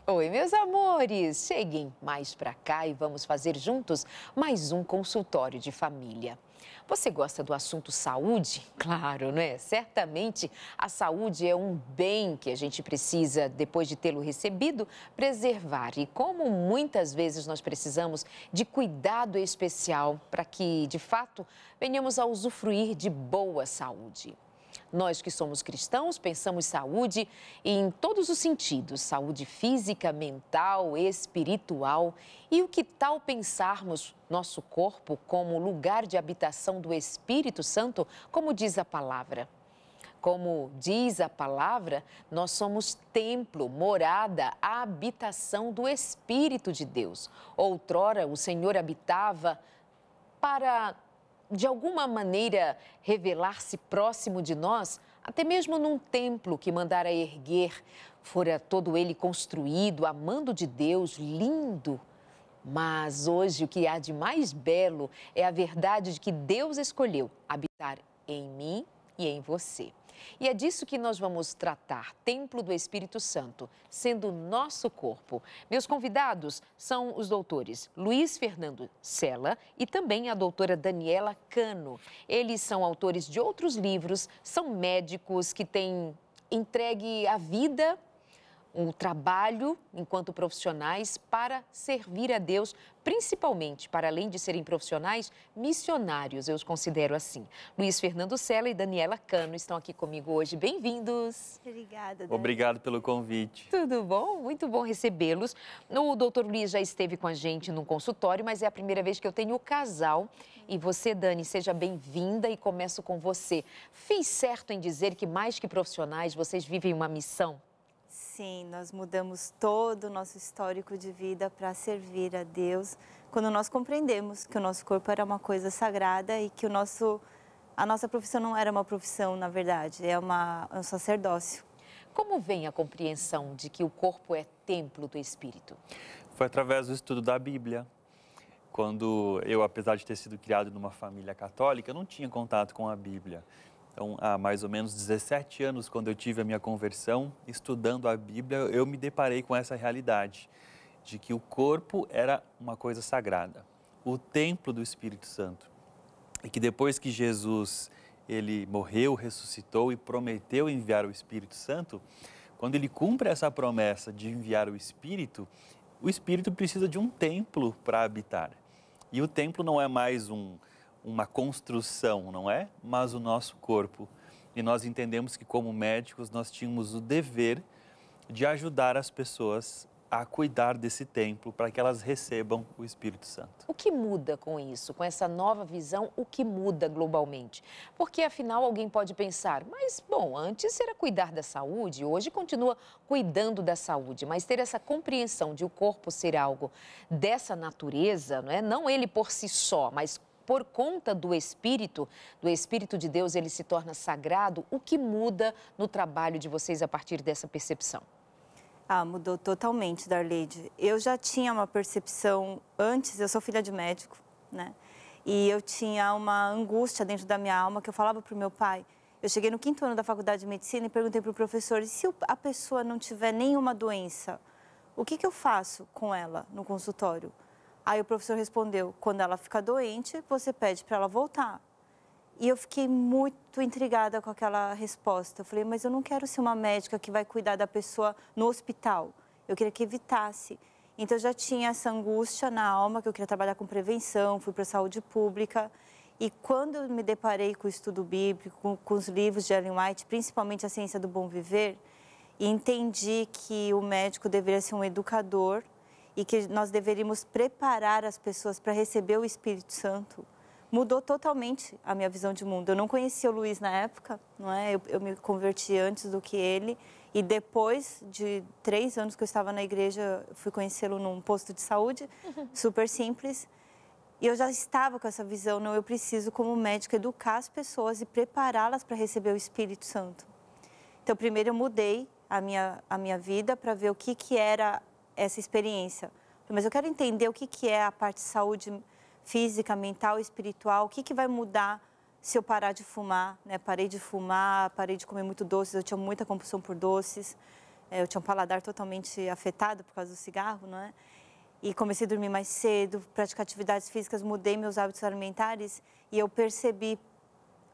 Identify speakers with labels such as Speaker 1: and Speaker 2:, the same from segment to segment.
Speaker 1: Oi, meus amores! Cheguem mais para cá e vamos fazer juntos mais um consultório de família. Você gosta do assunto saúde? Claro, né? Certamente a saúde é um bem que a gente precisa, depois de tê-lo recebido, preservar. E como muitas vezes nós precisamos de cuidado especial para que, de fato, venhamos a usufruir de boa saúde. Nós que somos cristãos pensamos saúde em todos os sentidos, saúde física, mental, espiritual. E o que tal pensarmos nosso corpo como lugar de habitação do Espírito Santo, como diz a palavra? Como diz a palavra, nós somos templo, morada, habitação do Espírito de Deus. Outrora o Senhor habitava para, de alguma maneira, revelar-se próximo de nós, até mesmo num templo que mandara erguer, fora todo ele construído, amando de Deus, lindo. Mas hoje o que há de mais belo é a verdade de que Deus escolheu habitar em mim e em você. E é disso que nós vamos tratar, Templo do Espírito Santo, sendo nosso corpo. Meus convidados são os doutores Luiz Fernando Sela e também a doutora Daniela Cano. Eles são autores de outros livros, são médicos que têm entregue a vida, um trabalho enquanto profissionais para servir a Deus, principalmente para, além de serem profissionais, missionários, eu os considero assim. Luiz Fernando Sela e Daniela Cano estão aqui comigo hoje. Bem-vindos.
Speaker 2: Obrigada, Dani.
Speaker 3: Obrigado pelo convite.
Speaker 1: Tudo bom? Muito bom recebê-los. O doutor Luiz já esteve com a gente num consultório, mas é a primeira vez que eu tenho o casal. E você, Dani, seja bem-vinda e começo com você. Fiz certo em dizer que, mais que profissionais, vocês vivem uma missão?
Speaker 2: Sim, nós mudamos todo o nosso histórico de vida para servir a Deus, quando nós compreendemos que o nosso corpo era uma coisa sagrada e que a nossa profissão não era uma profissão, na verdade, é um sacerdócio.
Speaker 1: Como vem a compreensão de que o corpo é templo do Espírito?
Speaker 3: Foi através do estudo da Bíblia. Quando eu, apesar de ter sido criado numa família católica, não tinha contato com a Bíblia. Então, há mais ou menos 17 anos, quando eu tive a minha conversão, estudando a Bíblia, eu me deparei com essa realidade de que o corpo era uma coisa sagrada, o templo do Espírito Santo. E que depois que Jesus, ele morreu, ressuscitou e prometeu enviar o Espírito Santo, quando ele cumpre essa promessa de enviar o Espírito precisa de um templo para habitar. E o templo não é mais uma construção, não é? Mas o nosso corpo. E nós entendemos que, como médicos, nós tínhamos o dever de ajudar as pessoas a cuidar desse templo para que elas recebam o Espírito Santo.
Speaker 1: O que muda com isso, com essa nova visão, o que muda globalmente? Porque, afinal, alguém pode pensar, mas, bom, antes era cuidar da saúde, hoje continua cuidando da saúde, mas ter essa compreensão de o corpo ser algo dessa natureza, não é? Não ele por si só, mas por conta do Espírito de Deus, ele se torna sagrado. O que muda no trabalho de vocês a partir dessa percepção?
Speaker 2: Mudou totalmente, Darleide. Eu já tinha uma percepção antes, eu sou filha de médico, né? E eu tinha uma angústia dentro da minha alma que eu falava para o meu pai. Eu cheguei no 5º ano da faculdade de medicina e perguntei para o professor, e se a pessoa não tiver nenhuma doença, o que eu faço com ela no consultório? Aí o professor respondeu, quando ela fica doente, você pede para ela voltar. E eu fiquei muito intrigada com aquela resposta. Eu falei, mas eu não quero ser uma médica que vai cuidar da pessoa no hospital. Eu queria que evitasse. Então, eu já tinha essa angústia na alma, que eu queria trabalhar com prevenção, fui para a saúde pública. E quando eu me deparei com o estudo bíblico, com os livros de Ellen White, principalmente A Ciência do Bom Viver, e entendi que o médico deveria ser um educador, e que nós deveríamos preparar as pessoas para receber o Espírito Santo, mudou totalmente a minha visão de mundo. Eu não conhecia o Luiz na época, não é? Eu me converti antes do que ele, e depois de 3 anos que eu estava na igreja, fui conhecê-lo num posto de saúde, super simples, e eu já estava com essa visão, não, eu preciso, como médica, educar as pessoas e prepará-las para receber o Espírito Santo. Então, primeiro eu mudei a minha vida para ver o que era essa experiência. Mas eu quero entender o que é a parte de saúde física, mental, espiritual, o que vai mudar se eu parar de fumar, né? Parei de fumar, parei de comer muito doces, eu tinha muita compulsão por doces. Eu tinha um paladar totalmente afetado por causa do cigarro, não é? E comecei a dormir mais cedo, praticar atividades físicas, mudei meus hábitos alimentares e eu percebi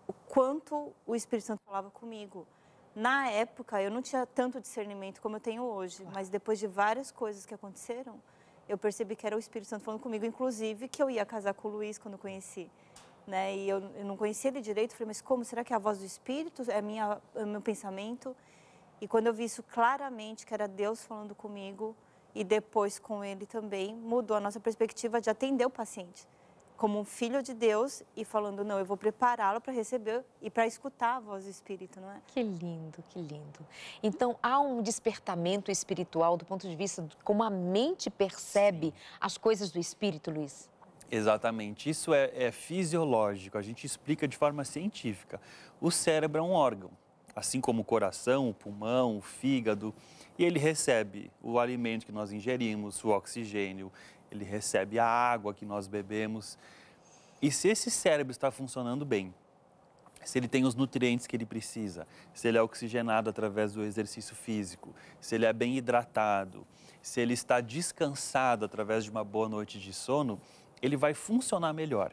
Speaker 2: o quanto o Espírito Santo falava comigo. Na época, eu não tinha tanto discernimento como eu tenho hoje, mas depois de várias coisas que aconteceram, eu percebi que era o Espírito Santo falando comigo, inclusive que eu ia casar com o Luiz quando eu conheci. Né? E eu não conhecia ele direito, falei, mas como? Será que é a voz do Espírito? É o meu pensamento? E quando eu vi isso claramente, que era Deus falando comigo, e depois com ele também, mudou a nossa perspectiva de atender o paciente como um filho de Deus e falando, não, eu vou prepará-lo para receber e para escutar a voz do Espírito, não é?
Speaker 1: Que lindo, que lindo. Então, há um despertamento espiritual do ponto de vista de como a mente percebe as coisas do Espírito, Luiz?
Speaker 3: Exatamente, isso é fisiológico, a gente explica de forma científica. O cérebro é um órgão, assim como o coração, o pulmão, o fígado, e ele recebe o alimento que nós ingerimos, o oxigênio, ele recebe a água que nós bebemos. E se esse cérebro está funcionando bem, se ele tem os nutrientes que ele precisa, se ele é oxigenado através do exercício físico, se ele é bem hidratado, se ele está descansado através de uma boa noite de sono, ele vai funcionar melhor.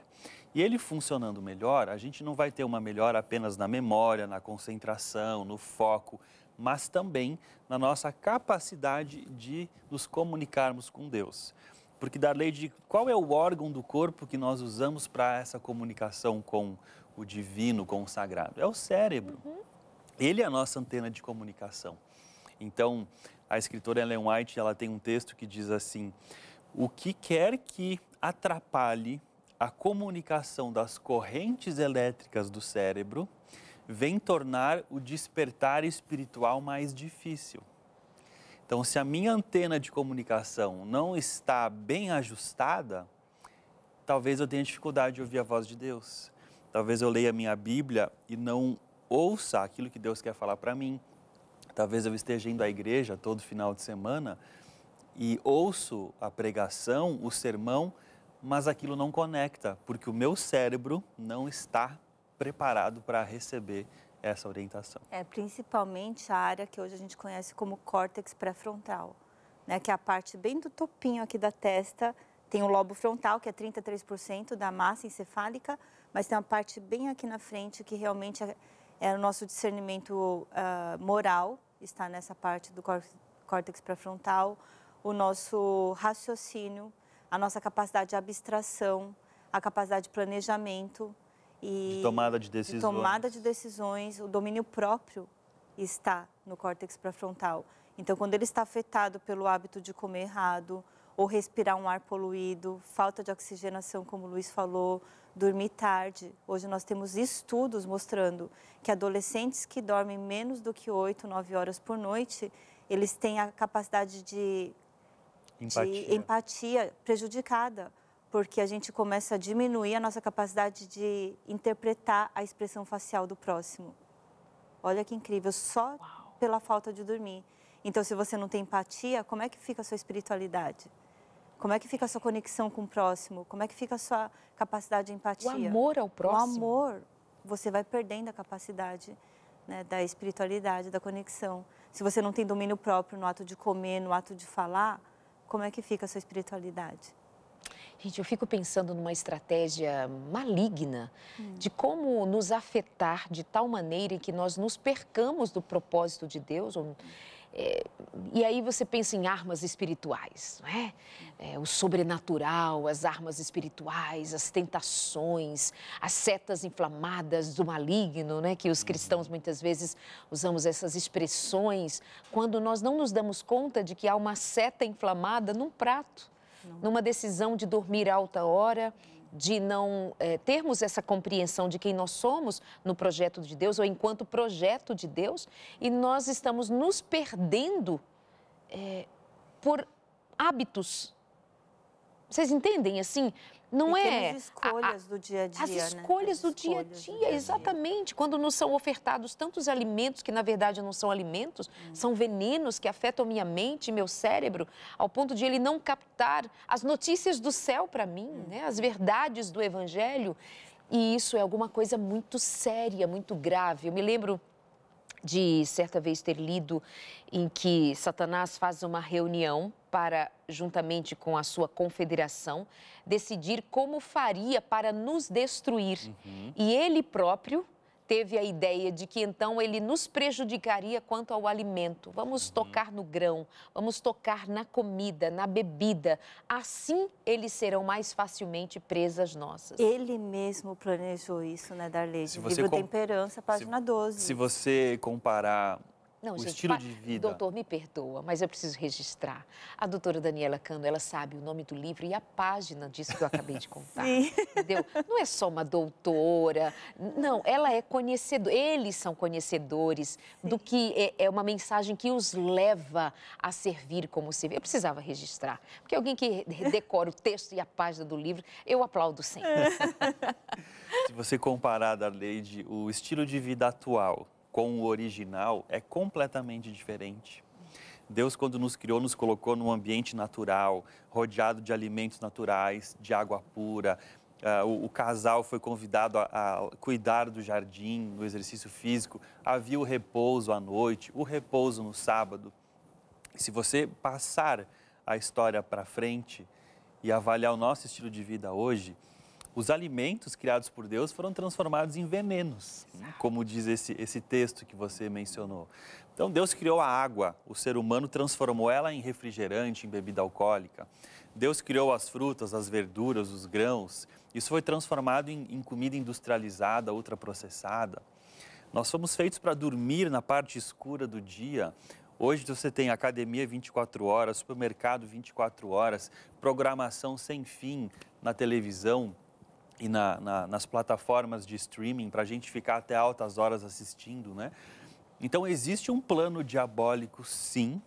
Speaker 3: E ele funcionando melhor, a gente não vai ter uma melhora apenas na memória, na concentração, no foco, mas também na nossa capacidade de nos comunicarmos com Deus. Porque, Darleide, qual é o órgão do corpo que nós usamos para essa comunicação com o divino, com o sagrado? É o cérebro. Ele é a nossa antena de comunicação. Então, a escritora Ellen White, ela tem um texto que diz assim, o que quer que atrapalhe a comunicação das correntes elétricas do cérebro vem tornar o despertar espiritual mais difícil. Então, se a minha antena de comunicação não está bem ajustada, talvez eu tenha dificuldade de ouvir a voz de Deus. Talvez eu leia a minha Bíblia e não ouça aquilo que Deus quer falar para mim. Talvez eu esteja indo à igreja todo final de semana e ouço a pregação, o sermão, mas aquilo não conecta, porque o meu cérebro não está preparado para receber essa orientação.
Speaker 2: Principalmente a área que hoje a gente conhece como córtex pré-frontal, né? Que é a parte bem do topinho aqui da testa, tem o lobo frontal, que é 33% da massa encefálica, mas tem uma parte bem aqui na frente que realmente é o nosso discernimento moral, está nessa parte do córtex pré-frontal, o nosso raciocínio, a nossa capacidade de abstração, a capacidade de planejamento,
Speaker 3: de tomada de decisões.
Speaker 2: De tomada de decisões, o domínio próprio está no córtex pré-frontal. Então, quando ele está afetado pelo hábito de comer errado, ou respirar um ar poluído, falta de oxigenação, como o Luiz falou, dormir tarde. Hoje nós temos estudos mostrando que adolescentes que dormem menos do que 8, 9 horas por noite, eles têm a capacidade de empatia prejudicada, porque a gente começa a diminuir a nossa capacidade de interpretar a expressão facial do próximo. Olha que incrível, só pela falta de dormir. Então, se você não tem empatia, como é que fica a sua espiritualidade? Como é que fica a sua conexão com o próximo? Como é que fica a sua capacidade de empatia?
Speaker 1: O amor ao próximo.
Speaker 2: O amor, você vai perdendo a capacidade, né, da espiritualidade, da conexão. Se você não tem domínio próprio no ato de comer, no ato de falar, como é que fica a sua espiritualidade?
Speaker 1: Gente, eu fico pensando numa estratégia maligna de como nos afetar de tal maneira que nós nos percamos do propósito de Deus. E aí você pensa em armas espirituais, não é? O sobrenatural, as armas espirituais, as tentações, as setas inflamadas do maligno, né? Que os cristãos muitas vezes usamos essas expressões quando nós não nos damos conta de que há uma seta inflamada num prato. Numa decisão de dormir alta hora, de não termos essa compreensão de quem nós somos no projeto de Deus ou enquanto projeto de Deus, e nós estamos nos perdendo por hábitos. Vocês entendem, assim? Não
Speaker 2: pequenas escolhas do dia a dia,
Speaker 1: as escolhas do dia a dia, exatamente. Quando nos são ofertados tantos alimentos que, na verdade, não são alimentos, são venenos que afetam minha mente, meu cérebro, ao ponto de ele não captar as notícias do céu para mim, né? As verdades do Evangelho. E isso é alguma coisa muito séria, muito grave. Eu me lembro de certa vez ter lido em que Satanás faz uma reunião para, juntamente com a sua confederação, decidir como faria para nos destruir. E ele próprio teve a ideia de que então ele nos prejudicaria quanto ao alimento. Vamos tocar no grão, vamos tocar na comida, na bebida. Assim eles serão mais facilmente presas nossas.
Speaker 2: Ele mesmo planejou isso, né, Darleide? Livro Temperança, página 12.
Speaker 3: Se você comparar
Speaker 1: Não,
Speaker 3: o
Speaker 1: gente,
Speaker 3: estilo de vida...
Speaker 1: Doutor, me perdoa, mas eu preciso registrar. A doutora Daniela Cano, ela sabe o nome do livro e a página disso que eu acabei de contar.
Speaker 2: Sim.
Speaker 1: Entendeu? Não é só uma doutora, não, ela é conhecedora, eles são conhecedores do que é uma mensagem que os leva a servir como servir. Eu precisava registrar, porque alguém que decora o texto e a página do livro, eu aplaudo sempre.
Speaker 3: Se você comparar, Darleide, o estilo de vida atual com o original, é completamente diferente. Deus, quando nos criou, nos colocou num ambiente natural, rodeado de alimentos naturais, de água pura. O casal foi convidado a cuidar do jardim, do exercício físico. Havia o repouso à noite, o repouso no sábado. Se você passar a história para frente e avaliar o nosso estilo de vida hoje, os alimentos criados por Deus foram transformados em venenos, como diz esse texto que você mencionou. Então, Deus criou a água, o ser humano transformou ela em refrigerante, em bebida alcoólica. Deus criou as frutas, as verduras, os grãos. Isso foi transformado em comida industrializada, ultraprocessada. Nós fomos feitos para dormir na parte escura do dia. Hoje você tem academia 24 horas, supermercado 24 horas, programação sem fim na televisão e nas plataformas de streaming para a gente ficar até altas horas assistindo, né? Então, existe um plano diabólico, sim,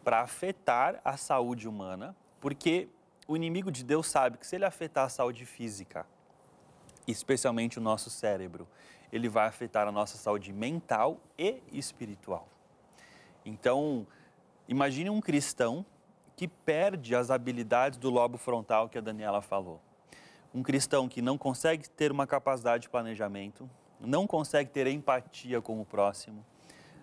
Speaker 3: para afetar a saúde humana, porque o inimigo de Deus sabe que se ele afetar a saúde física, especialmente o nosso cérebro, ele vai afetar a nossa saúde mental e espiritual. Então, imagine um cristão que perde as habilidades do lobo frontal que a Daniela falou. Um cristão que não consegue ter uma capacidade de planejamento, não consegue ter empatia com o próximo,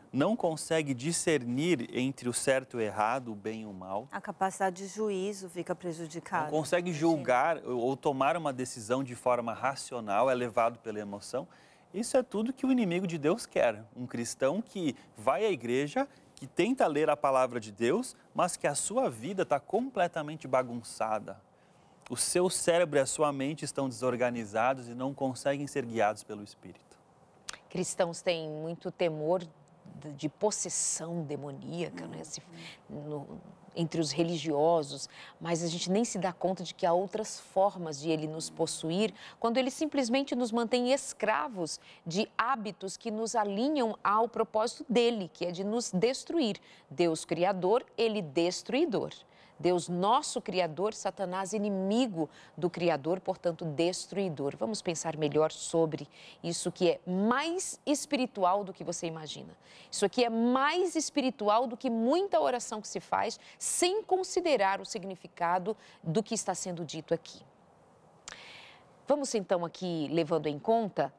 Speaker 3: não consegue discernir entre o certo e o errado, o bem e o mal.
Speaker 2: A capacidade de juízo fica prejudicada.
Speaker 3: Não consegue julgar ou tomar uma decisão de forma racional, é levado pela emoção. Isso é tudo que o inimigo de Deus quer. Um cristão que vai à igreja, que tenta ler a palavra de Deus, mas que a sua vida está completamente bagunçada. O seu cérebro e a sua mente estão desorganizados e não conseguem ser guiados pelo Espírito.
Speaker 1: Cristãos têm muito temor de possessão demoníaca, né? Entre os religiosos, mas a gente nem se dá conta de que há outras formas de ele nos possuir, quando ele simplesmente nos mantém escravos de hábitos que nos alinham ao propósito dele, que é de nos destruir. Deus Criador, ele destruidor. Deus, nosso Criador, Satanás, inimigo do Criador, portanto, destruidor. Vamos pensar melhor sobre isso que é mais espiritual do que você imagina. Isso aqui é mais espiritual do que muita oração que se faz, sem considerar o significado do que está sendo dito aqui. Vamos, então, aqui, levando em conta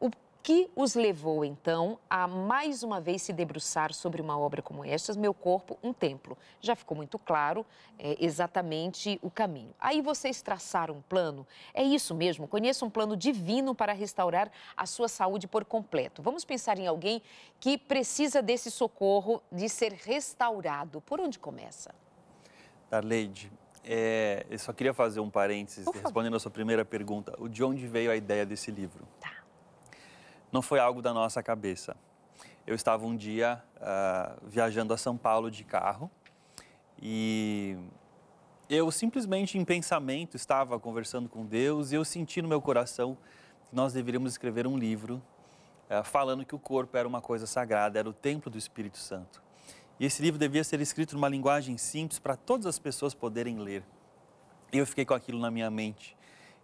Speaker 1: o que os levou, então, a mais uma vez se debruçar sobre uma obra como esta, Meu Corpo, um Templo. Já ficou muito claro exatamente o caminho. Aí vocês traçaram um plano, é isso mesmo, conheça um plano divino para restaurar a sua saúde por completo. Vamos pensar em alguém que precisa desse socorro de ser restaurado. Por onde começa?
Speaker 3: Darleide, eu só queria fazer um parênteses, respondendo a sua primeira pergunta. De onde veio a ideia desse livro?
Speaker 1: Tá.
Speaker 3: Não foi algo da nossa cabeça. Eu estava um dia viajando a São Paulo de carro e eu simplesmente em pensamento estava conversando com Deus e eu senti no meu coração que nós deveríamos escrever um livro falando que o corpo era uma coisa sagrada, era o templo do Espírito Santo. E esse livro devia ser escrito numa linguagem simples para todas as pessoas poderem ler. E eu fiquei com aquilo na minha mente.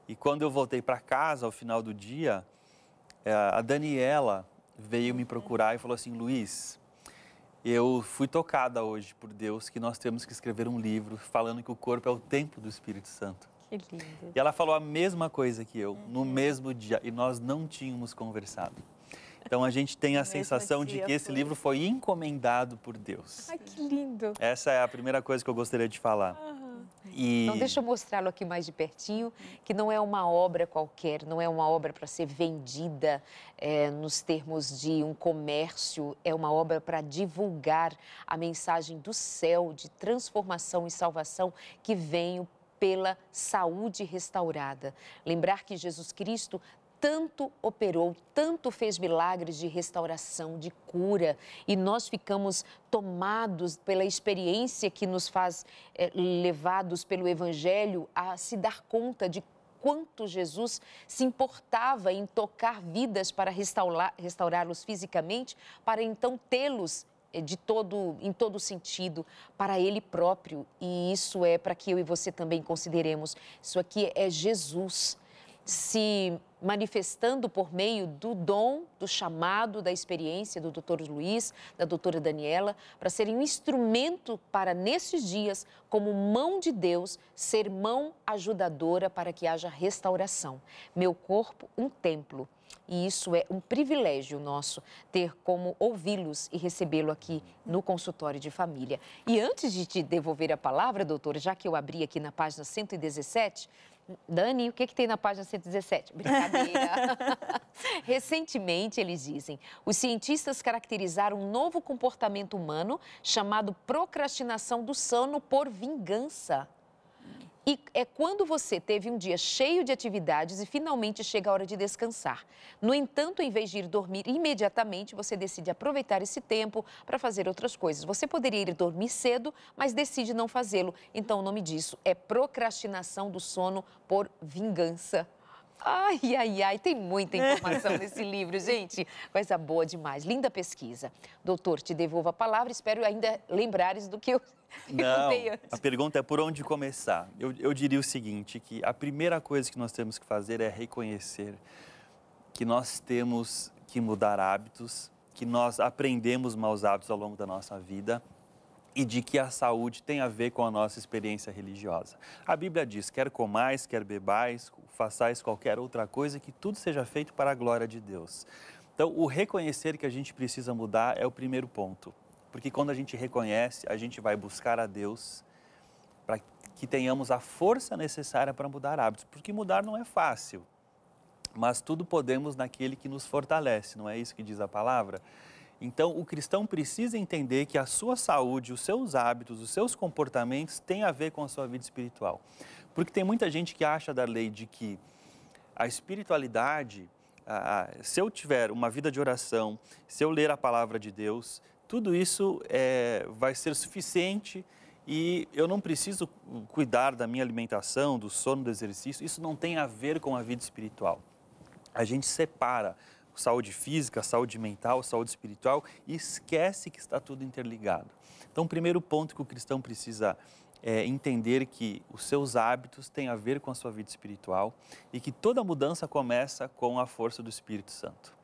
Speaker 3: E quando eu voltei para casa ao final do dia, a Daniela veio me procurar e falou assim: Luiz, eu fui tocada hoje por Deus que nós temos que escrever um livro falando que o corpo é o templo do Espírito Santo.
Speaker 1: Que lindo.
Speaker 3: E ela falou a mesma coisa que eu, no mesmo dia, e nós não tínhamos conversado. Então a gente tem a
Speaker 2: No mesmo
Speaker 3: sensação de
Speaker 2: dia
Speaker 3: que esse
Speaker 2: foi.
Speaker 3: livro foi encomendado por Deus.
Speaker 1: Ai, que lindo.
Speaker 3: Essa é a primeira coisa que eu gostaria de falar. E
Speaker 1: Então, deixa eu mostrá-lo aqui mais de pertinho, que não é uma obra qualquer, não é uma obra para ser vendida nos termos de um comércio, é uma obra para divulgar a mensagem do céu, de transformação e salvação que vem pela saúde restaurada. Lembrar que Jesus Cristo tanto operou, tanto fez milagres de restauração, de cura, e nós ficamos tomados pela experiência que nos faz levados pelo Evangelho a se dar conta de quanto Jesus se importava em tocar vidas para restaurá-los fisicamente, para então tê-los em todo sentido, para Ele próprio. E isso é para que eu e você também consideremos. Isso aqui é Jesus se manifestando por meio do dom, do chamado, da experiência do Dr. Luiz, da doutora Daniela, para serem um instrumento para, nesses dias, como mão de Deus, ser mão ajudadora para que haja restauração. Meu corpo, um templo. E isso é um privilégio nosso, ter como ouvi-los e recebê-lo aqui no consultório de família. E antes de te devolver a palavra, doutora, já que eu abri aqui na página 117... Dani, o que tem na página 117? Brincadeira. Recentemente, eles dizem, os cientistas caracterizaram um novo comportamento humano chamado procrastinação do sono por vingança. E é quando você teve um dia cheio de atividades e finalmente chega a hora de descansar. No entanto, em vez de ir dormir imediatamente, você decide aproveitar esse tempo para fazer outras coisas. Você poderia ir dormir cedo, mas decide não fazê-lo. Então, o nome disso é procrastinação do sono por vingança. Ai, ai, ai, tem muita informação nesse livro, gente. Coisa boa demais. Linda pesquisa. Doutor, te devolvo a palavra. Espero ainda lembrares do que eu contei antes.
Speaker 3: A pergunta é por onde começar. Eu diria o seguinte, que a primeira coisa que nós temos que fazer é reconhecer que nós temos que mudar hábitos, que nós aprendemos maus hábitos ao longo da nossa vida e de que a saúde tem a ver com a nossa experiência religiosa. A Bíblia diz, quer comais, quer bebais, façais qualquer outra coisa, que tudo seja feito para a glória de Deus. Então, o reconhecer que a gente precisa mudar é o primeiro ponto. Porque quando a gente reconhece, a gente vai buscar a Deus para que tenhamos a força necessária para mudar hábitos. Porque mudar não é fácil, mas tudo podemos naquele que nos fortalece, não é isso que diz a palavra? Então, o cristão precisa entender que a sua saúde, os seus hábitos, os seus comportamentos têm a ver com a sua vida espiritual. Porque tem muita gente que acha, Darley, de que a espiritualidade, se eu tiver uma vida de oração, se eu ler a palavra de Deus, tudo isso vai ser suficiente e eu não preciso cuidar da minha alimentação, do sono, do exercício. Isso não tem a ver com a vida espiritual. A gente separa saúde física, saúde mental, saúde espiritual e esquece que está tudo interligado. Então, o primeiro ponto que o cristão precisa entender que os seus hábitos têm a ver com a sua vida espiritual e que toda mudança começa com a força do Espírito Santo.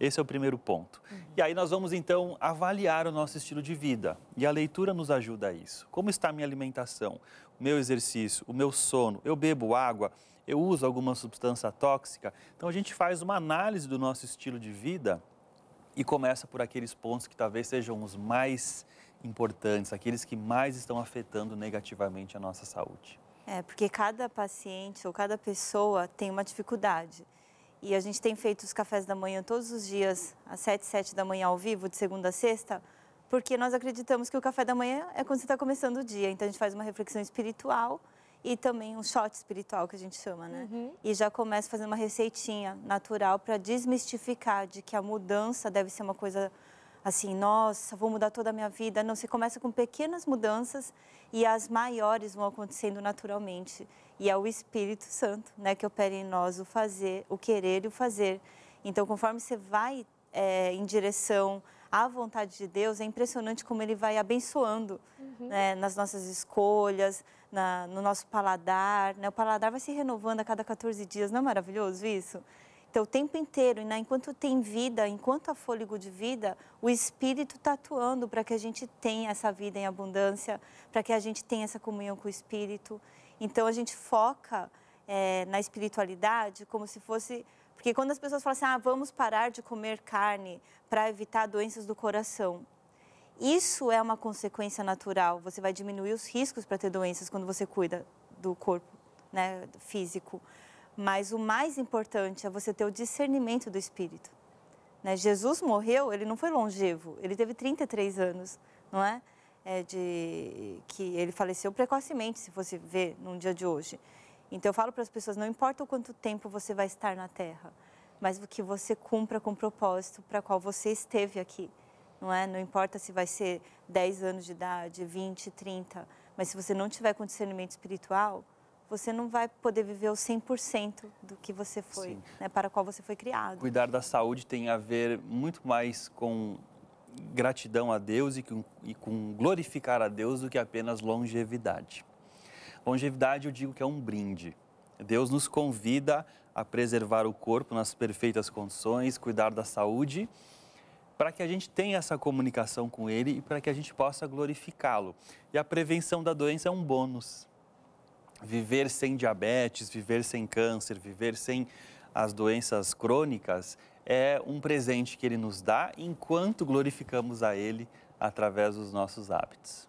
Speaker 3: Esse é o primeiro ponto. E aí nós vamos então avaliar o nosso estilo de vida e a leitura nos ajuda a isso. Como está a minha alimentação, o meu exercício, o meu sono, eu bebo água, eu uso alguma substância tóxica? Então a gente faz uma análise do nosso estilo de vida e começa por aqueles pontos que talvez sejam os mais importantes, aqueles que mais estão afetando negativamente a nossa saúde.
Speaker 2: Porque cada paciente ou cada pessoa tem uma dificuldade. E a gente tem feito os cafés da manhã todos os dias, às 7 da manhã ao vivo, de segunda a sexta, porque nós acreditamos que o café da manhã é quando você está começando o dia. Então a gente faz uma reflexão espiritual e também um shot espiritual, que a gente chama, né? E já começa fazendo uma receitinha natural para desmistificar de que a mudança deve ser uma coisa assim, nossa, vou mudar toda a minha vida. Não, você começa com pequenas mudanças e as maiores vão acontecendo naturalmente. E é o Espírito Santo, né, que opera em nós o fazer, o querer e o fazer. Então, conforme você vai em direção à vontade de Deus, é impressionante como Ele vai abençoando né, nas nossas escolhas, no nosso paladar. Né? O paladar vai se renovando a cada 14 dias, não é maravilhoso isso? Então, o tempo inteiro, né? Enquanto tem vida, enquanto há fôlego de vida, o Espírito está atuando para que a gente tenha essa vida em abundância, para que a gente tenha essa comunhão com o Espírito. Então, a gente foca na espiritualidade como se fosse Porque quando as pessoas falam assim, vamos parar de comer carne para evitar doenças do coração, isso é uma consequência natural. Você vai diminuir os riscos para ter doenças quando você cuida do corpo, né, físico. Mas o mais importante é você ter o discernimento do espírito. Né? Jesus morreu, ele não foi longevo, ele teve 33 anos, não é? Que ele faleceu precocemente, se fosse ver num dia de hoje. Então eu falo para as pessoas, não importa o quanto tempo você vai estar na Terra, mas o que você cumpra com o propósito para qual você esteve aqui. Não é? Não importa se vai ser 10 anos de idade, 20, 30, mas se você não tiver com discernimento espiritual, você não vai poder viver o 100% do que você foi, né, para o qual você foi criado.
Speaker 3: Cuidar da saúde tem a ver muito mais com gratidão a Deus e com glorificar a Deus do que apenas longevidade. Longevidade, eu digo que é um brinde. Deus nos convida a preservar o corpo nas perfeitas condições, cuidar da saúde, para que a gente tenha essa comunicação com Ele e para que a gente possa glorificá-lo. E a prevenção da doença é um bônus. Viver sem diabetes, viver sem câncer, viver sem as doenças crônicas é um presente que Ele nos dá enquanto glorificamos a Ele através dos nossos hábitos.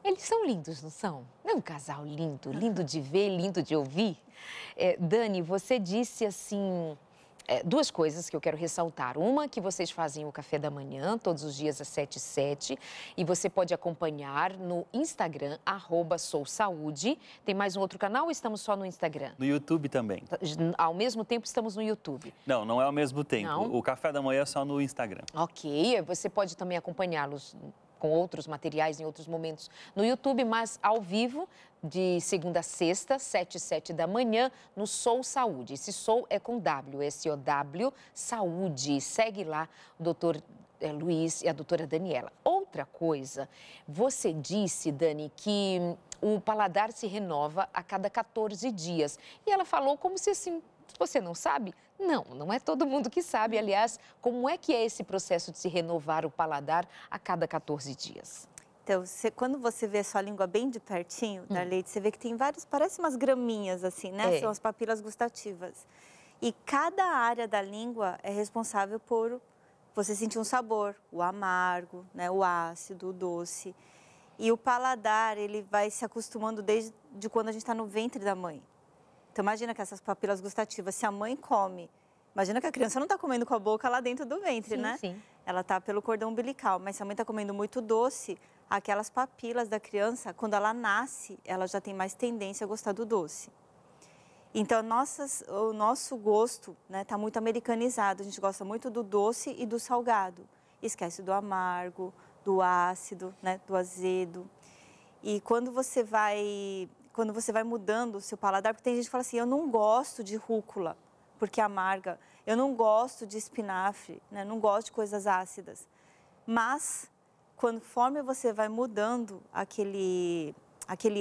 Speaker 1: Eles são lindos, não são? Não é um casal lindo, lindo de ver, lindo de ouvir? Dani, você disse assim... duas coisas que eu quero ressaltar. Uma, que vocês fazem o café da manhã, todos os dias às 7h07. E você pode acompanhar no Instagram, @sousaude. Tem mais um outro canal ou estamos só no Instagram?
Speaker 3: No YouTube também.
Speaker 1: Ao mesmo tempo estamos no YouTube?
Speaker 3: Não, não é ao mesmo tempo.
Speaker 1: Não?
Speaker 3: O café da manhã é só no Instagram.
Speaker 1: Ok, você pode também acompanhá-los com outros materiais em outros momentos no YouTube, mas ao vivo, de segunda a sexta, 7h07 da manhã, no Sou Saúde. Esse Sou é com W, S-O-W, Saúde. Segue lá o doutor Luiz e a doutora Daniela. Outra coisa, você disse, Dani, que o paladar se renova a cada 14 dias. E ela falou como se assim, você não sabe? Não, não é todo mundo que sabe. Aliás, como é que é esse processo de se renovar o paladar a cada 14 dias?
Speaker 2: Então, quando você vê a sua língua bem de pertinho, Darleide, você vê que tem vários, parece umas graminhas assim, né? São as papilas gustativas. E cada área da língua é responsável por você sentir um sabor, o amargo, né? O ácido, o doce. E o paladar, ele vai se acostumando desde quando a gente está no ventre da mãe. Então, imagina que essas papilas gustativas, se a mãe come, imagina que a criança não está comendo com a boca lá dentro do ventre, né?
Speaker 1: Sim.
Speaker 2: Ela está pelo cordão umbilical, mas se a mãe está comendo muito doce, aquelas papilas da criança, quando ela nasce, ela já tem mais tendência a gostar do doce. Então, o nosso gosto está muito americanizado, a gente gosta muito do doce e do salgado. Esquece do amargo, do ácido, né, do azedo. E quando você vai mudando o seu paladar, porque tem gente que fala assim, eu não gosto de rúcula, porque é amarga. Eu não gosto de espinafre, né? Não gosto de coisas ácidas. Mas, conforme você vai mudando aquele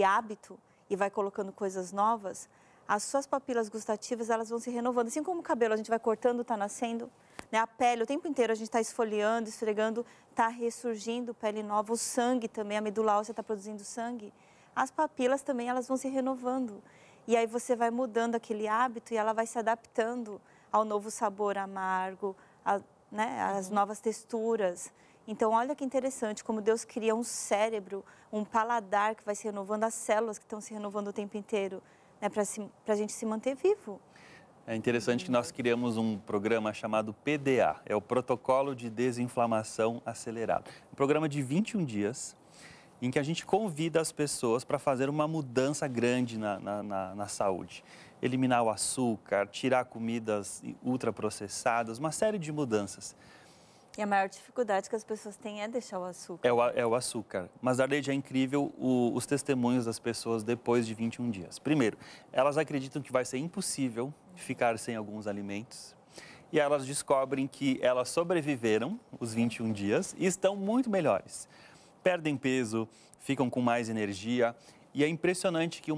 Speaker 2: hábito e vai colocando coisas novas, as suas papilas gustativas, elas vão se renovando. Assim como o cabelo, a gente vai cortando, está nascendo. Né? A pele, o tempo inteiro, a gente está esfoliando, esfregando, está ressurgindo pele nova. O sangue também, a medula óssea está produzindo sangue. As papilas também, elas vão se renovando. E aí você vai mudando aquele hábito e ela vai se adaptando ao novo sabor amargo, às novas texturas. Então, olha que interessante como Deus cria um cérebro, um paladar que vai se renovando, as células que estão se renovando o tempo inteiro, né, para a gente se manter vivo.
Speaker 3: É interessante que nós criamos um programa chamado PDA, é o Protocolo de Desinflamação Acelerado. Um programa de 21 dias, em que a gente convida as pessoas para fazer uma mudança grande na saúde. Eliminar o açúcar, tirar comidas ultraprocessadas, uma série de mudanças.
Speaker 2: E a maior dificuldade que as pessoas têm é deixar o açúcar.
Speaker 3: É o açúcar. Mas, Darleide, é incrível os testemunhos das pessoas depois de 21 dias. Primeiro, elas acreditam que vai ser impossível ficar sem alguns alimentos. E elas descobrem que elas sobreviveram os 21 dias e estão muito melhores. Perdem peso, ficam com mais energia. E é impressionante que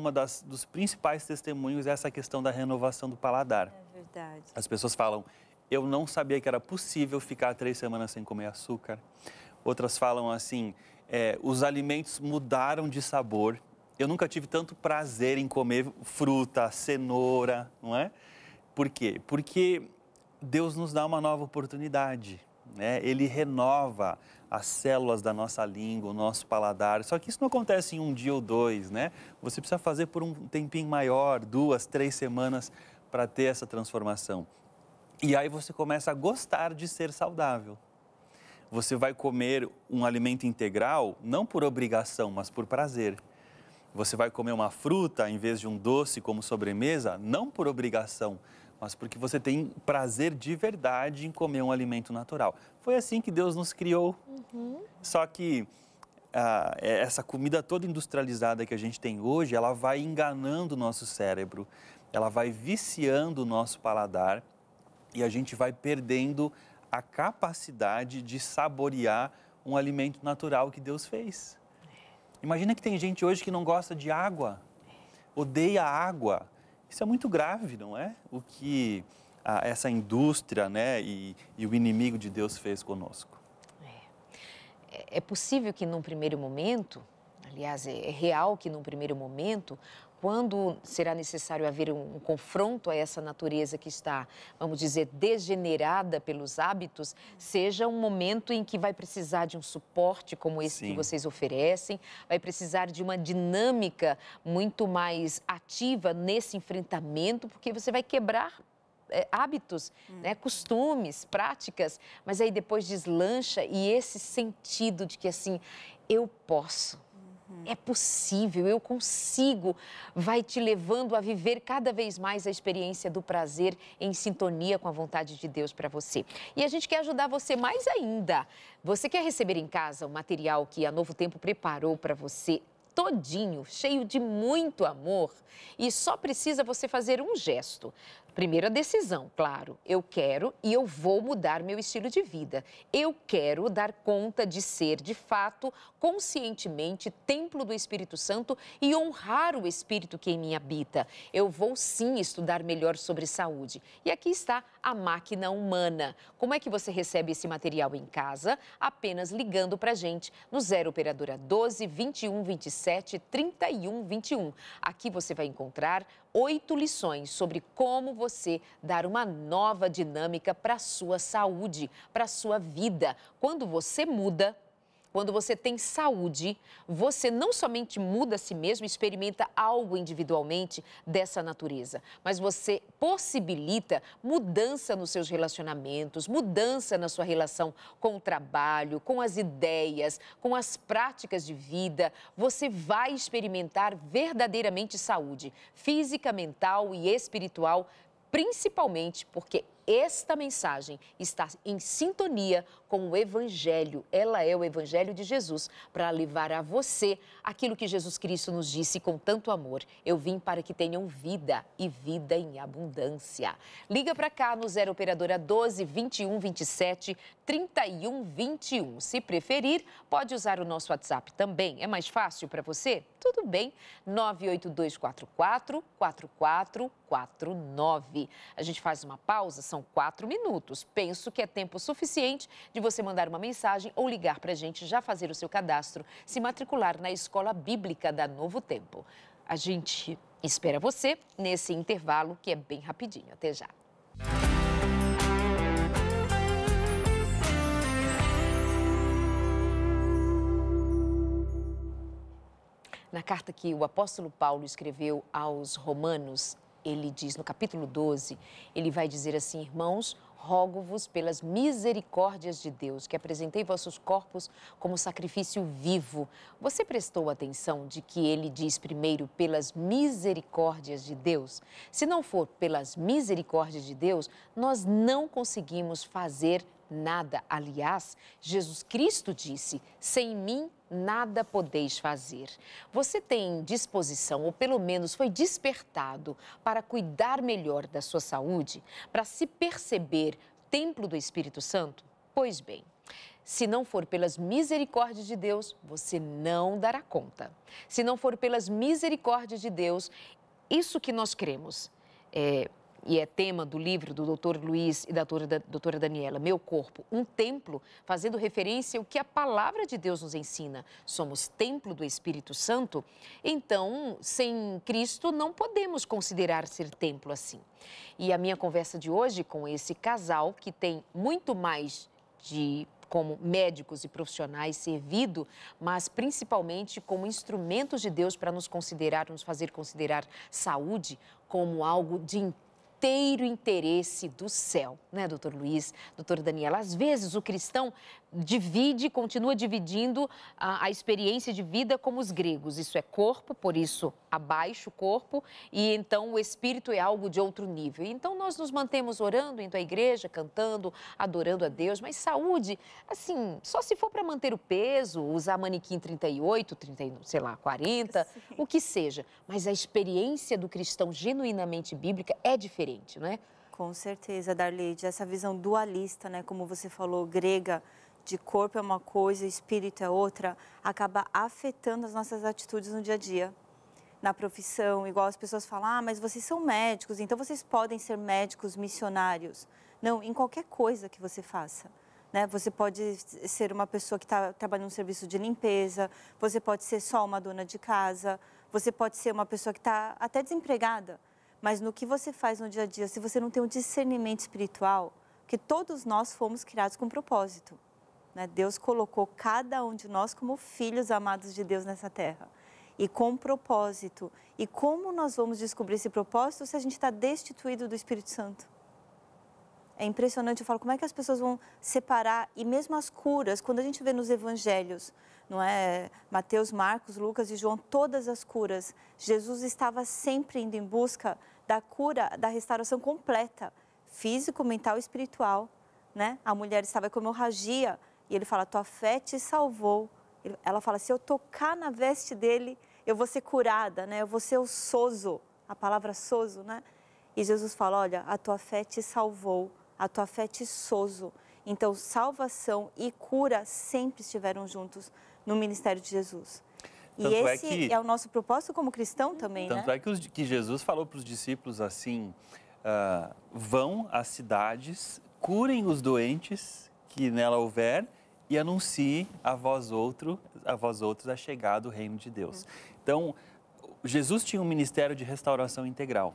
Speaker 3: dos principais testemunhos é essa questão da renovação do paladar.
Speaker 2: É verdade.
Speaker 3: As pessoas falam, eu não sabia que era possível ficar 3 semanas sem comer açúcar. Outras falam assim, os alimentos mudaram de sabor. Eu nunca tive tanto prazer em comer fruta, cenoura, não é? Por quê? Porque Deus nos dá uma nova oportunidade, né? Ele renova as células da nossa língua, o nosso paladar. Só que isso não acontece em um dia ou dois, né? Você precisa fazer por um tempinho maior, 2, 3 semanas, para ter essa transformação. E aí você começa a gostar de ser saudável. Você vai comer um alimento integral, não por obrigação, mas por prazer. Você vai comer uma fruta em vez de um doce como sobremesa, não por obrigação, mas porque você tem prazer de verdade em comer um alimento natural. Foi assim que Deus nos criou. Só que essa comida toda industrializada que a gente tem hoje, ela vai enganando o nosso cérebro, ela vai viciando o nosso paladar e a gente vai perdendo a capacidade de saborear um alimento natural que Deus fez. Imagina que tem gente hoje que não gosta de água, odeia água. Isso é muito grave, não é? O que essa indústria, né, e o inimigo de Deus fez conosco.
Speaker 1: É possível que num primeiro momento, aliás, é real que num primeiro momento, quando será necessário haver um confronto a essa natureza que está, vamos dizer, degenerada pelos hábitos, seja um momento em que vai precisar de um suporte como esse que vocês oferecem, vai precisar de uma dinâmica muito mais ativa nesse enfrentamento, porque você vai quebrar hábitos, né, costumes, práticas, mas aí depois deslancha e esse sentido de que assim, eu posso. É possível, eu consigo, vai te levando a viver cada vez mais a experiência do prazer em sintonia com a vontade de Deus para você. E a gente quer ajudar você mais ainda. Você quer receber em casa o material que a Novo Tempo preparou para você, todinho, cheio de muito amor, e só precisa você fazer um gesto. Primeira decisão, claro, eu quero e eu vou mudar meu estilo de vida. Eu quero dar conta de ser, de fato, conscientemente, templo do Espírito Santo e honrar o Espírito que em mim habita. Eu vou sim estudar melhor sobre saúde. E aqui está a máquina humana. Como é que você recebe esse material em casa? Apenas ligando para a gente no 0 Operadora 12 21 27 31 21. Aqui você vai encontrar 8 lições sobre como você dar uma nova dinâmica para a sua saúde, para a sua vida. Quando você muda, quando você tem saúde, você não somente muda a si mesmo, experimenta algo individualmente dessa natureza, mas você possibilita mudança nos seus relacionamentos, mudança na sua relação com o trabalho, com as ideias, com as práticas de vida. Você vai experimentar verdadeiramente saúde física, mental e espiritual, principalmente porque esta mensagem está em sintonia com o Evangelho. Ela é o Evangelho de Jesus para levar a você aquilo que Jesus Cristo nos disse com tanto amor. Eu vim para que tenham vida e vida em abundância. Liga para cá no 0 Operadora 12 21 27 31 21. Se preferir, pode usar o nosso WhatsApp também. É mais fácil para você? Tudo bem. 98244 4449. A gente faz uma pausa, são 4 minutos. Penso que é tempo suficiente de você mandar uma mensagem ou ligar para a gente, já fazer o seu cadastro, se matricular na Escola Bíblica da Novo Tempo. A gente espera você nesse intervalo que é bem rapidinho. Até já. Na carta que o apóstolo Paulo escreveu aos Romanos, ele diz no capítulo 12, ele vai dizer assim: irmãos, rogo-vos pelas misericórdias de Deus, que apresentei vossos corpos como sacrifício vivo. Você prestou atenção de que ele diz primeiro pelas misericórdias de Deus? Se não for pelas misericórdias de Deus, nós não conseguimos fazer nada. Aliás, Jesus Cristo disse: sem mim nada podeis fazer. Você tem disposição, ou pelo menos foi despertado, para cuidar melhor da sua saúde, para se perceber templo do Espírito Santo? Pois bem, se não for pelas misericórdias de Deus, você não dará conta. Se não for pelas misericórdias de Deus, isso que nós cremos, e é tema do livro do Dr. Luiz e da doutora Daniela, Meu Corpo, um templo, fazendo referência ao que a palavra de Deus nos ensina. Somos templo do Espírito Santo, então, sem Cristo, não podemos considerar ser templo assim. E a minha conversa de hoje com esse casal, que tem muito mais como médicos e profissionais servido, mas principalmente como instrumentos de Deus para nos fazer considerar saúde como algo de inteiro interesse do céu, né, doutor Luiz, doutora Daniela? Às vezes o cristão continua dividindo a experiência de vida como os gregos. Isso é corpo, por isso abaixo o corpo, e então o espírito é algo de outro nível. Então nós nos mantemos orando, indo à igreja, cantando, adorando a Deus, mas saúde, assim, só se for para manter o peso, usar manequim 38, 30, sei lá, 40, sim, o que seja. Mas a experiência do cristão genuinamente bíblica é diferente, não é?
Speaker 2: Com certeza, Darleide, essa visão dualista, né, como você falou, grega, de corpo é uma coisa, espírito é outra, acaba afetando as nossas atitudes no dia a dia. Na profissão, igual as pessoas falam, mas vocês são médicos, então vocês podem ser médicos missionários. Não, em qualquer coisa que você faça. Né? Você pode ser uma pessoa que está trabalhando no serviço de limpeza, você pode ser só uma dona de casa, você pode ser uma pessoa que está até desempregada. Mas no que você faz no dia a dia, se você não tem um discernimento espiritual, que todos nós fomos criados com propósito. Né? Deus colocou cada um de nós como filhos amados de Deus nessa terra. E com propósito. E como nós vamos descobrir esse propósito se a gente está destituído do Espírito Santo? É impressionante, eu falo, como é que as pessoas vão separar, e mesmo as curas, quando a gente vê nos evangelhos, não é? Mateus, Marcos, Lucas e João, todas as curas, Jesus estava sempre indo em busca da cura, da restauração completa, físico, mental e espiritual, né? A mulher estava com hemorragia, e ele fala, tua fé te salvou. Ela fala, se eu tocar na veste dele, eu vou ser curada, né? Eu vou ser o sozo, a palavra sozo, né? E Jesus fala, olha, a tua fé te salvou, a tua fé te sozo. Então, salvação e cura sempre estiveram juntos no ministério de Jesus. E
Speaker 3: Tanto
Speaker 2: esse é o nosso propósito como cristão também,
Speaker 3: Tanto
Speaker 2: né?
Speaker 3: é que Jesus falou para os discípulos assim, vão às cidades, curem os doentes que nela houver e anuncie a vós outros a chegada do reino de Deus. Então, Jesus tinha um ministério de restauração integral.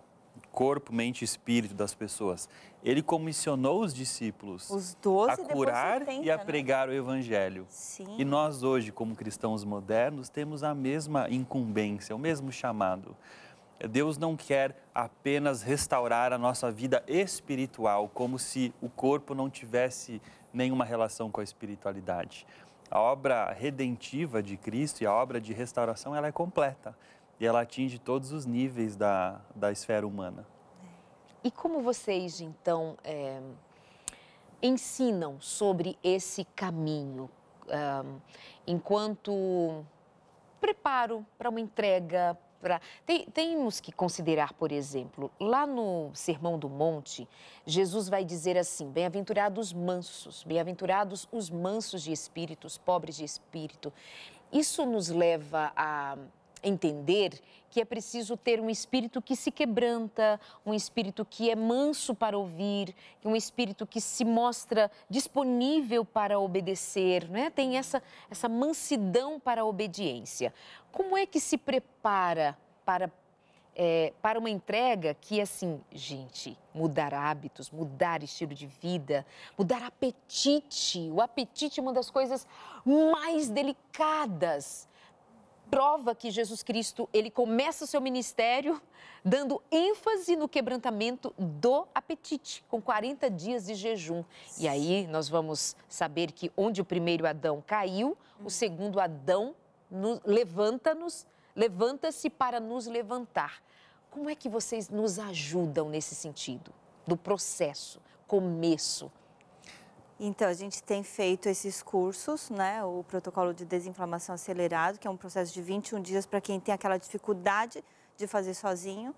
Speaker 3: Corpo, mente e espírito das pessoas. Ele comissionou os discípulos
Speaker 2: os 12,
Speaker 3: a curar
Speaker 2: 70,
Speaker 3: e a pregar, né, o evangelho.
Speaker 2: Sim.
Speaker 3: E nós hoje, como cristãos modernos, temos a mesma incumbência, o mesmo chamado. Deus não quer apenas restaurar a nossa vida espiritual, como se o corpo não tivesse nenhuma relação com a espiritualidade. A obra redentiva de Cristo e a obra de restauração, ela é completa. E ela atinge todos os níveis da esfera humana.
Speaker 1: E como vocês, então, ensinam sobre esse caminho, enquanto preparo para uma entrega? Temos que considerar, por exemplo, lá no Sermão do Monte, Jesus vai dizer assim, bem-aventurados mansos, bem-aventurados os mansos de espírito, os pobres de espírito. Isso nos leva a entender que é preciso ter um espírito que se quebranta, um espírito que é manso para ouvir, um espírito que se mostra disponível para obedecer, né? Tem essa mansidão para a obediência. Como é que se prepara para uma entrega que, assim, gente, mudar hábitos, mudar estilo de vida, mudar apetite. O apetite é uma das coisas mais delicadas. Prova que Jesus Cristo, ele começa o seu ministério dando ênfase no quebrantamento do apetite, com 40 dias de jejum. E aí nós vamos saber que onde o primeiro Adão caiu, o segundo Adão levanta-se para nos levantar. Como é que vocês nos ajudam nesse sentido, do processo, começo?
Speaker 2: Então, a gente tem feito esses cursos, né? O protocolo de desinflamação acelerado, que é um processo de 21 dias para quem tem aquela dificuldade de fazer sozinho.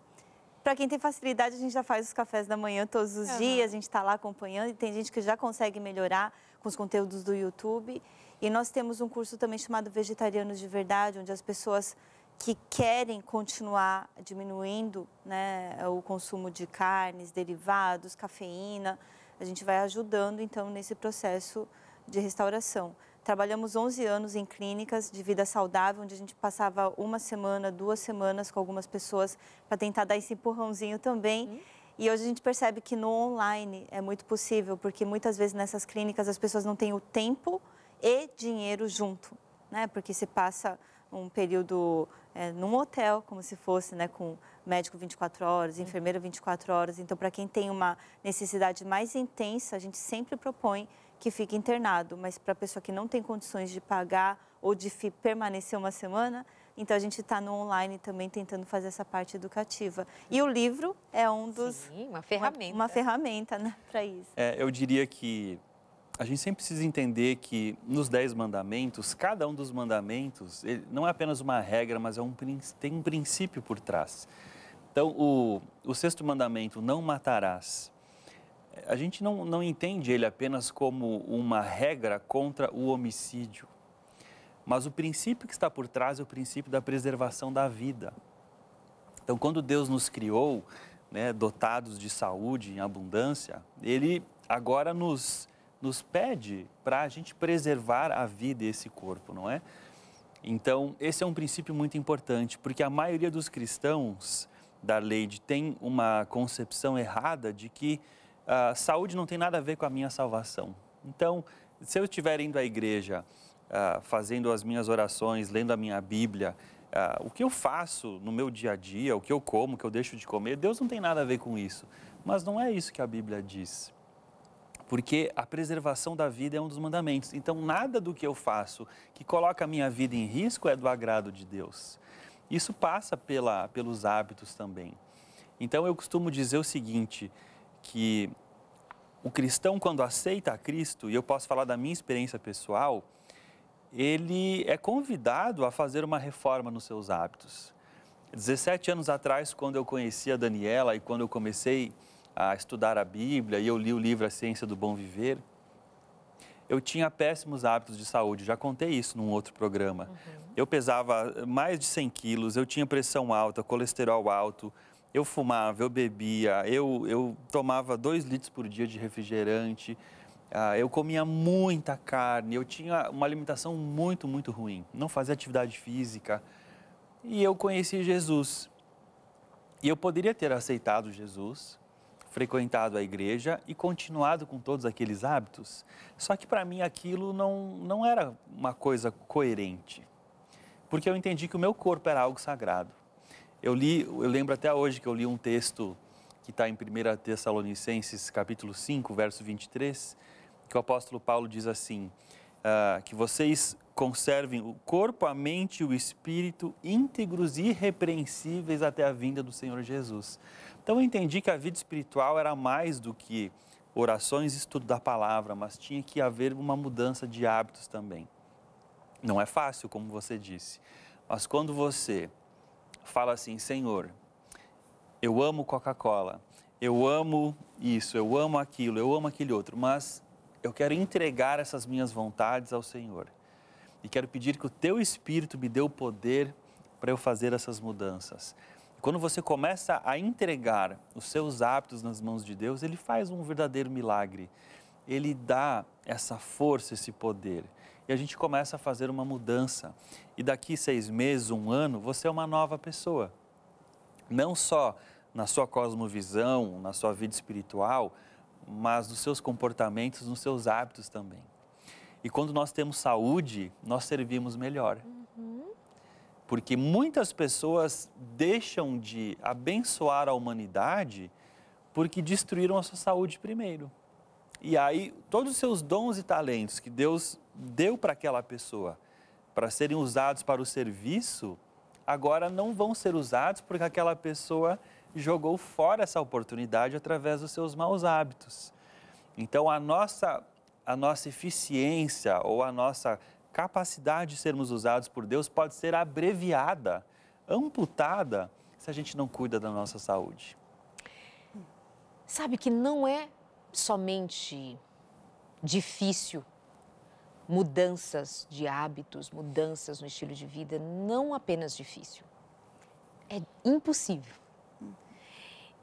Speaker 2: Para quem tem facilidade, a gente já faz os cafés da manhã todos os dias, a gente está lá acompanhando e tem gente que já consegue melhorar com os conteúdos do YouTube. E nós temos um curso também chamado Vegetarianos de Verdade, onde as pessoas que querem continuar diminuindo, né, o consumo de carnes, derivados, cafeína. A gente vai ajudando, então, nesse processo de restauração. Trabalhamos 11 anos em clínicas de vida saudável, onde a gente passava 1 semana, 2 semanas com algumas pessoas para tentar dar esse empurrãozinho também. E hoje a gente percebe que no online é muito possível, porque muitas vezes nessas clínicas as pessoas não têm o tempo e dinheiro junto, né? Porque você passa um período num hotel, como se fosse, né, com médico 24 horas, enfermeira 24 horas. Então, para quem tem uma necessidade mais intensa, a gente sempre propõe que fique internado. Mas para a pessoa que não tem condições de pagar ou de permanecer 1 semana, então a gente está no online também tentando fazer essa parte educativa. E o livro é um dos...
Speaker 1: Sim, uma ferramenta.
Speaker 2: Uma ferramenta, né, para isso.
Speaker 3: Eu diria que a gente sempre precisa entender que nos 10 mandamentos, cada um dos mandamentos, ele não é apenas uma regra, mas tem um princípio por trás. Então, o 6º mandamento, não matarás, a gente não entende ele apenas como uma regra contra o homicídio. Mas o princípio que está por trás é o princípio da preservação da vida. Então, quando Deus nos criou, né, dotados de saúde em abundância, Ele agora nos pede para a gente preservar a vida e esse corpo, não é? Então, esse é um princípio muito importante, porque a maioria dos cristãos, Darleide, tem uma concepção errada de que a saúde não tem nada a ver com a minha salvação. Então, se eu estiver indo à igreja, fazendo as minhas orações, lendo a minha Bíblia, o que eu faço no meu dia a dia, o que eu como, o que eu deixo de comer, Deus não tem nada a ver com isso. Mas não é isso que a Bíblia diz. Porque a preservação da vida é um dos mandamentos. Então, nada do que eu faço que coloca a minha vida em risco é do agrado de Deus. Isso passa pelos hábitos também. Então, eu costumo dizer o seguinte, que o cristão, quando aceita a Cristo, e eu posso falar da minha experiência pessoal, ele é convidado a fazer uma reforma nos seus hábitos. 17 anos atrás, quando eu conheci a Daniela e quando eu comecei a estudar a Bíblia e eu li o livro A Ciência do Bom Viver, eu tinha péssimos hábitos de saúde, já contei isso num outro programa. Eu pesava mais de 100 quilos, eu tinha pressão alta, colesterol alto, eu fumava, eu bebia, eu tomava 2 litros por dia de refrigerante, eu comia muita carne, eu tinha uma alimentação muito, muito ruim, não fazia atividade física. E eu conheci Jesus. E eu poderia ter aceitado Jesus, frequentado a igreja e continuado com todos aqueles hábitos. Só que para mim aquilo não era uma coisa coerente. Porque eu entendi que o meu corpo era algo sagrado. Eu lembro até hoje que eu li um texto que está em 1 Tessalonicenses, capítulo 5, verso 23, que o apóstolo Paulo diz assim, que vocês conservem o corpo, a mente e o espírito íntegros e irrepreensíveis até a vinda do Senhor Jesus. Então eu entendi que a vida espiritual era mais do que orações e estudo da palavra, mas tinha que haver uma mudança de hábitos também. Não é fácil, como você disse, mas quando você fala assim, Senhor, eu amo Coca-Cola, eu amo isso, eu amo aquilo, eu amo aquele outro, mas eu quero entregar essas minhas vontades ao Senhor. E quero pedir que o Teu Espírito me dê o poder para eu fazer essas mudanças. Quando você começa a entregar os seus hábitos nas mãos de Deus, Ele faz um verdadeiro milagre. Ele dá essa força, esse poder. E a gente começa a fazer uma mudança. E daqui 6 meses, 1 ano, você é uma nova pessoa. Não só na sua cosmovisão, na sua vida espiritual, mas nos seus comportamentos, nos seus hábitos também. E quando nós temos saúde, nós servimos melhor. Porque muitas pessoas deixam de abençoar a humanidade porque destruíram a sua saúde primeiro. E aí, todos os seus dons e talentos que Deus deu para aquela pessoa, para serem usados para o serviço, agora não vão ser usados porque aquela pessoa jogou fora essa oportunidade através dos seus maus hábitos. Então, a nossa eficiência ou a nossa capacidade de sermos usados por Deus pode ser abreviada, amputada, se a gente não cuida da nossa saúde.
Speaker 1: Sabe que não é somente difícil mudanças de hábitos, mudanças no estilo de vida, não apenas difícil, é impossível.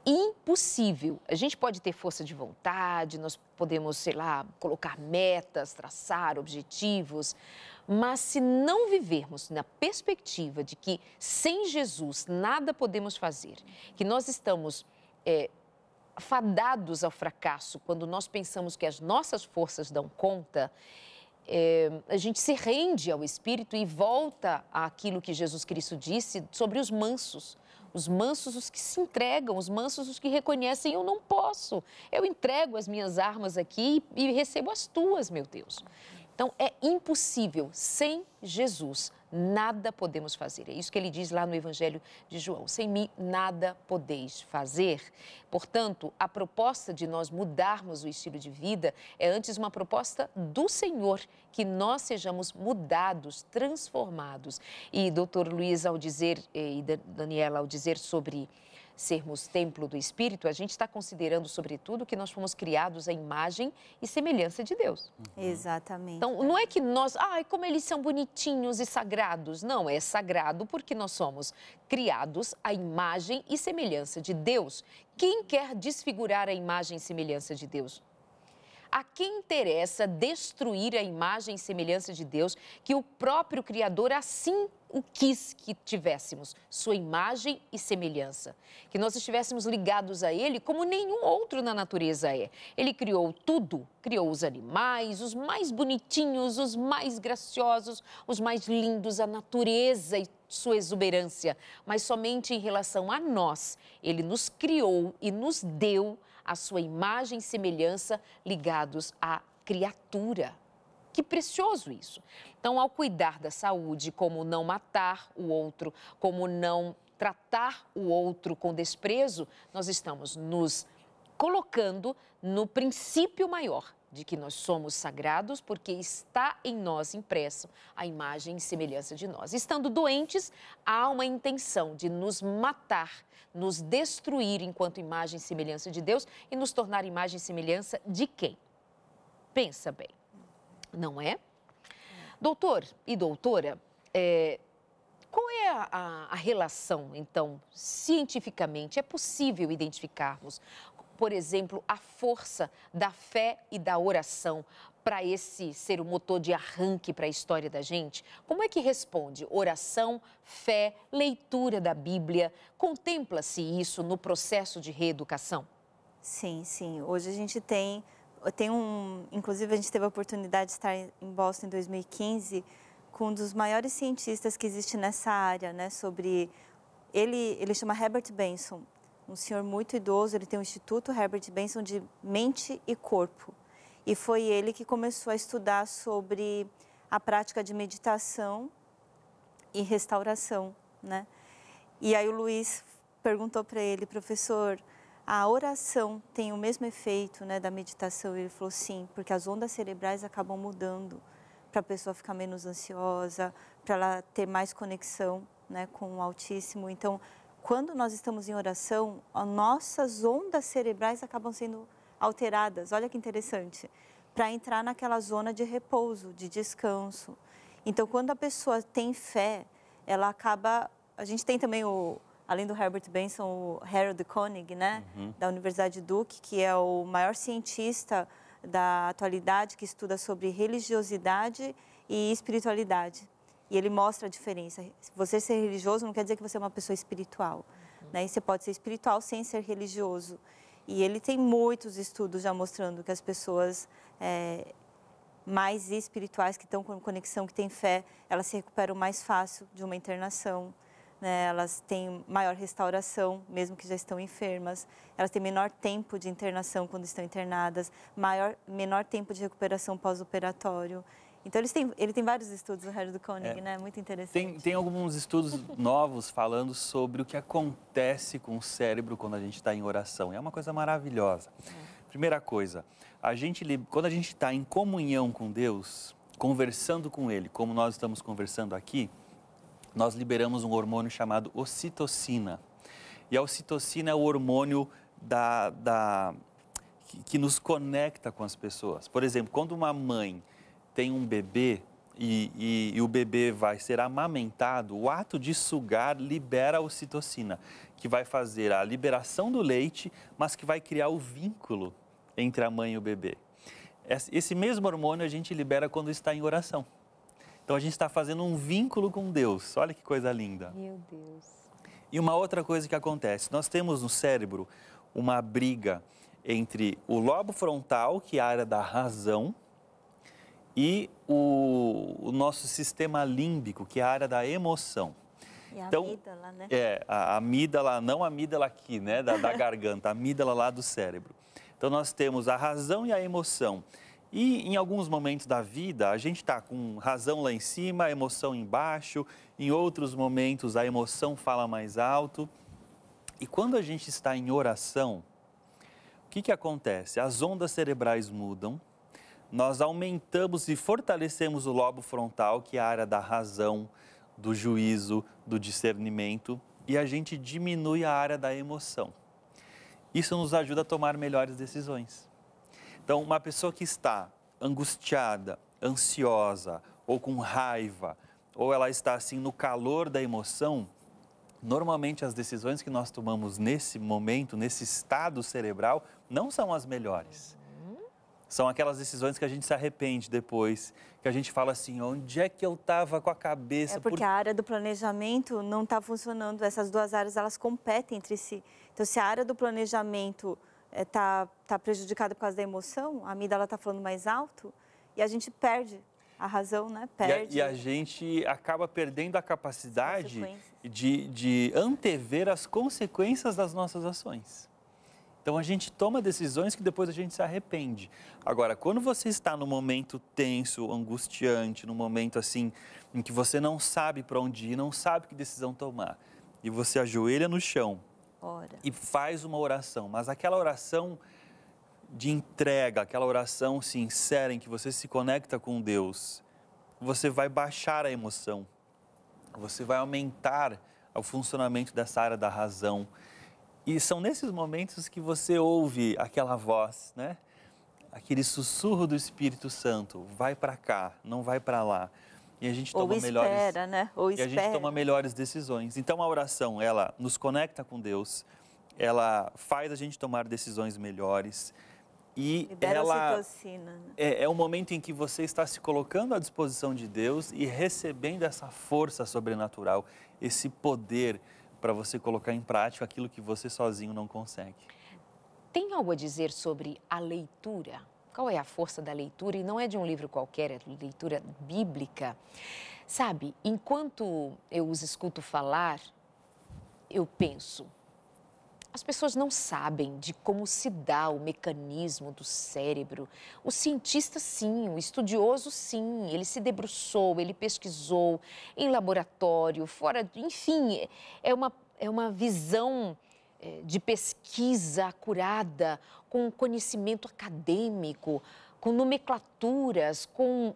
Speaker 1: Impossível. A gente pode ter força de vontade, nós podemos, sei lá, colocar metas, traçar objetivos, mas se não vivermos na perspectiva de que sem Jesus nada podemos fazer, que nós estamos fadados ao fracasso quando nós pensamos que as nossas forças dão conta, a gente se rende ao Espírito e volta àquilo que Jesus Cristo disse sobre os mansos. Os mansos, os que se entregam, os mansos, os que reconhecem, eu não posso. Eu entrego as minhas armas aqui e recebo as tuas, meu Deus. Então, é impossível, sem Jesus, nada podemos fazer. É isso que ele diz lá no Evangelho de João. Sem mim, nada podeis fazer. Portanto, a proposta de nós mudarmos o estilo de vida é antes uma proposta do Senhor, que nós sejamos mudados, transformados. E doutor Luiz, ao dizer, e Daniela, ao dizer sobre sermos templo do Espírito, a gente está considerando, sobretudo, que nós fomos criados à imagem e semelhança de Deus.
Speaker 2: Exatamente.
Speaker 1: Então, não é que nós, como eles são bonitinhos e sagrados. Não, é sagrado porque nós somos criados à imagem e semelhança de Deus. Quem quer desfigurar a imagem e semelhança de Deus? A quem interessa destruir a imagem e semelhança de Deus, que o próprio Criador assim o quis que tivéssemos, sua imagem e semelhança, que nós estivéssemos ligados a Ele como nenhum outro na natureza é. Ele criou tudo, criou os animais, os mais bonitinhos, os mais graciosos, os mais lindos, a natureza e sua exuberância, mas somente em relação a nós, Ele nos criou e nos deu a sua imagem e semelhança ligados à criatura. Que precioso isso. Então, ao cuidar da saúde, como não matar o outro, como não tratar o outro com desprezo, nós estamos nos colocando no princípio maior de que nós somos sagrados porque está em nós impresso a imagem e semelhança de nós. Estando doentes, há uma intenção de nos matar, nos destruir enquanto imagem e semelhança de Deus e nos tornar imagem e semelhança de quem? Pensa bem. Não é? Doutor e doutora, qual é a relação, então, cientificamente? É possível identificarmos, por exemplo, a força da fé e da oração para esse ser o motor de arranque para a história da gente? Como é que responde? Oração, fé, leitura da Bíblia? Contempla-se isso no processo de reeducação?
Speaker 2: Sim, sim. Hoje a gente tem inclusive a gente teve a oportunidade de estar em Boston em 2015 com um dos maiores cientistas que existe nessa área, né, sobre ele chama Herbert Benson, um senhor muito idoso, ele tem o Instituto Herbert Benson de Mente e Corpo. E foi ele que começou a estudar sobre a prática de meditação e restauração, né? E aí o Luiz perguntou para ele, professor, a oração tem o mesmo efeito, né, da meditação? Ele falou sim, porque as ondas cerebrais acabam mudando para a pessoa ficar menos ansiosa, para ela ter mais conexão, né, com o Altíssimo. Então, quando nós estamos em oração, as nossas ondas cerebrais acabam sendo alteradas. Olha que interessante, para entrar naquela zona de repouso, de descanso. Então, quando a pessoa tem fé, ela acaba... A gente tem também além do Herbert Benson, o Harold Koenig, né, da Universidade Duke, que é o maior cientista da atualidade que estuda sobre religiosidade e espiritualidade. E ele mostra a diferença. Você ser religioso não quer dizer que você é uma pessoa espiritual, né? E você pode ser espiritual sem ser religioso. E ele tem muitos estudos já mostrando que as pessoas mais espirituais, que estão com conexão, que têm fé, elas se recuperam mais fácil de uma internação. Né, elas têm maior restauração, mesmo que já estão enfermas. Elas têm menor tempo de internação quando estão internadas, menor tempo de recuperação pós-operatório. Então, ele tem vários estudos, o Harold Koenig, né? Muito interessante.
Speaker 3: Tem alguns estudos novos falando sobre o que acontece com o cérebro quando a gente está em oração. É uma coisa maravilhosa. Primeira coisa, quando a gente está em comunhão com Deus, conversando com Ele, como nós estamos conversando aqui, nós liberamos um hormônio chamado ocitocina. E a ocitocina é o hormônio que nos conecta com as pessoas. Por exemplo, quando uma mãe tem um bebê e o bebê vai ser amamentado, o ato de sugar libera a ocitocina, que vai fazer a liberação do leite, mas que vai criar o vínculo entre a mãe e o bebê. Esse mesmo hormônio a gente libera quando está em oração. Então a gente está fazendo um vínculo com Deus. Olha que coisa linda.
Speaker 1: Meu Deus.
Speaker 3: E uma outra coisa que acontece, nós temos no cérebro uma briga entre o lobo frontal, que é a área da razão, e o nosso sistema límbico, que é a área da emoção.
Speaker 2: E a
Speaker 3: Então,
Speaker 2: amígdala, né?
Speaker 3: a amígdala, não a amígdala aqui, né, da garganta, a amígdala lá do cérebro. Então, nós temos a razão e a emoção. E em alguns momentos da vida, a gente está com razão lá em cima, a emoção embaixo. Em outros momentos, a emoção fala mais alto. E quando a gente está em oração, o que acontece? As ondas cerebrais mudam, nós aumentamos e fortalecemos o lobo frontal, que é a área da razão, do juízo, do discernimento, e a gente diminui a área da emoção. Isso nos ajuda a tomar melhores decisões. Então, uma pessoa que está angustiada, ansiosa, ou com raiva, ou ela está assim no calor da emoção, normalmente as decisões que nós tomamos nesse momento, nesse estado cerebral, não são as melhores. São aquelas decisões que a gente se arrepende depois, que a gente fala assim, onde é que eu estava com a cabeça?
Speaker 2: É porque a área do planejamento não está funcionando, essas duas áreas elas competem entre si. Então, se a área do planejamento está prejudicada por causa da emoção, a amígdala está falando mais alto e a gente perde a razão, né? Perde.
Speaker 3: E a gente acaba perdendo a capacidade de antever as consequências das nossas ações. Então, a gente toma decisões que depois a gente se arrepende. Agora, quando você está num momento tenso, angustiante, num momento assim, em que você não sabe para onde ir, não sabe que decisão tomar, e você ajoelha no chão e faz uma oração, mas aquela oração de entrega, aquela oração sincera em que você se conecta com Deus, você vai baixar a emoção, você vai aumentar o funcionamento dessa área da razão. E são nesses momentos que você ouve aquela voz, né? Aquele sussurro do Espírito Santo, vai para cá, não vai para lá. E a gente toma melhores decisões. Então a oração, ela nos conecta com Deus, ela faz a gente tomar decisões melhores e
Speaker 2: libera a ocitocina, né?
Speaker 3: É um momento em que você está se colocando à disposição de Deus e recebendo essa força sobrenatural, esse poder para você colocar em prática aquilo que você sozinho não consegue.
Speaker 1: Tem algo a dizer sobre a leitura? Qual é a força da leitura? E não é de um livro qualquer, é leitura bíblica. Sabe, enquanto eu os escuto falar, eu penso, as pessoas não sabem de como se dá o mecanismo do cérebro. O cientista, sim, o estudioso, sim, ele se debruçou, ele pesquisou em laboratório, fora, enfim, é uma visão de pesquisa acurada, com conhecimento acadêmico, com nomenclaturas, com...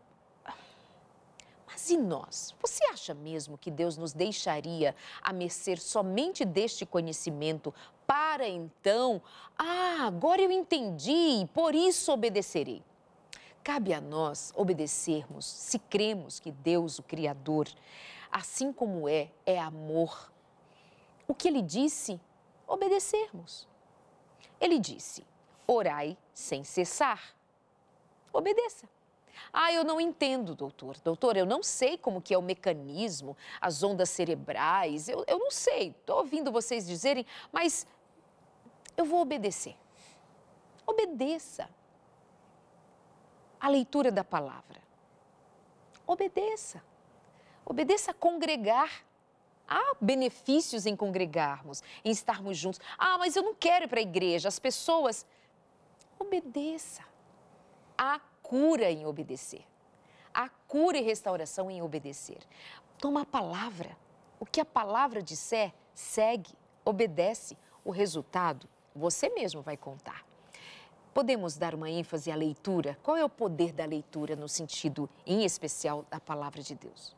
Speaker 1: Mas e nós? Você acha mesmo que Deus nos deixaria a mercê somente deste conhecimento para então, agora eu entendi, por isso obedecerei? Cabe a nós obedecermos se cremos que Deus, o Criador, assim como é amor. O que ele disse? Obedecermos. Ele disse, orai sem cessar. Obedeça. Eu não entendo, doutor. Doutor, eu não sei como que é o mecanismo, as ondas cerebrais, eu não sei. Estou ouvindo vocês dizerem, mas eu vou obedecer. Obedeça. A leitura da palavra. Obedeça. Obedeça a congregar. Há benefícios em congregarmos, em estarmos juntos. Mas eu não quero ir para a igreja. As pessoas... Obedeça. Há cura em obedecer. Há cura e restauração em obedecer. Toma a palavra. O que a palavra disser, segue, obedece. O resultado, você mesmo vai contar. Podemos dar uma ênfase à leitura? Qual é o poder da leitura no sentido, em especial, da palavra de Deus?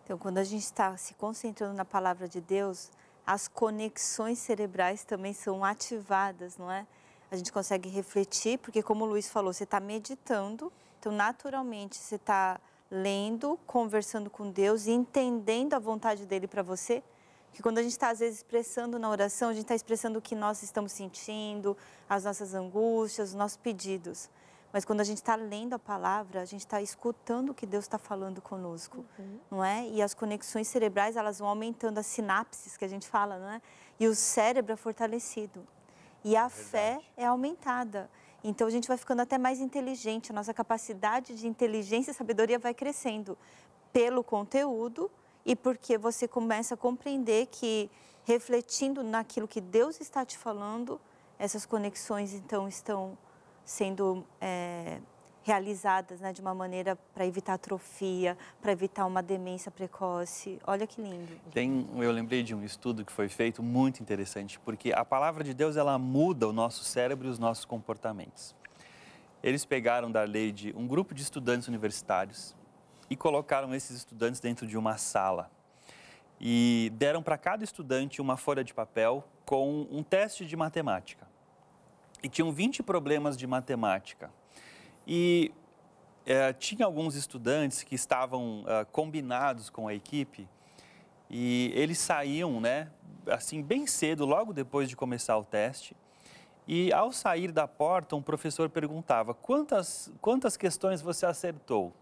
Speaker 2: Então, quando a gente está se concentrando na palavra de Deus, as conexões cerebrais também são ativadas, não é? A gente consegue refletir, porque como o Luiz falou, você está meditando, Então, naturalmente, você está lendo, conversando com Deus e entendendo a vontade dele para você. Porque quando a gente está, às vezes, expressando na oração, a gente está expressando o que nós estamos sentindo, as nossas angústias, os nossos pedidos. Mas quando a gente está lendo a palavra, a gente está escutando o que Deus está falando conosco, não é? E as conexões cerebrais, elas vão aumentando, as sinapses que a gente fala, não é? E o cérebro é fortalecido. E a fé é aumentada. Então, a gente vai ficando até mais inteligente, a nossa capacidade de inteligência e sabedoria vai crescendo pelo conteúdo e porque você começa a compreender que, refletindo naquilo que Deus está te falando, essas conexões, então, estão sendo realizadas, né, de uma maneira para evitar atrofia, para evitar uma demência precoce. Olha que lindo.
Speaker 3: Eu lembrei de um estudo que foi feito muito interessante, porque a palavra de Deus, ela muda o nosso cérebro e os nossos comportamentos. Eles pegaram, Darleide, um grupo de estudantes universitários e colocaram esses estudantes dentro de uma sala. E deram para cada estudante uma folha de papel com um teste de matemática. E tinham 20 problemas de matemática. E tinha alguns estudantes que estavam combinados com a equipe e eles saíam, né, assim, bem cedo, logo depois de começar o teste. E ao sair da porta, um professor perguntava: quantas questões você acertou?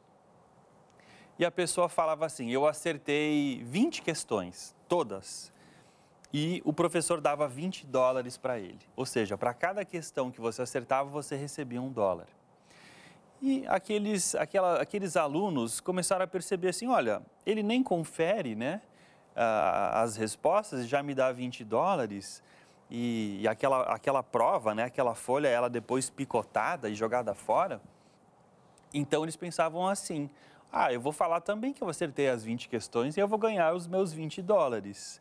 Speaker 3: E a pessoa falava assim: eu acertei 20 questões, todas. E o professor dava $20 para ele. Ou seja, para cada questão que você acertava, você recebia $1. E aqueles alunos começaram a perceber assim: olha, ele nem confere, né, as respostas, já me dá $20. E aquela prova, né, aquela folha, ela depois picotada e jogada fora. Então, eles pensavam assim: eu vou falar também que eu acertei as 20 questões e eu vou ganhar os meus $20.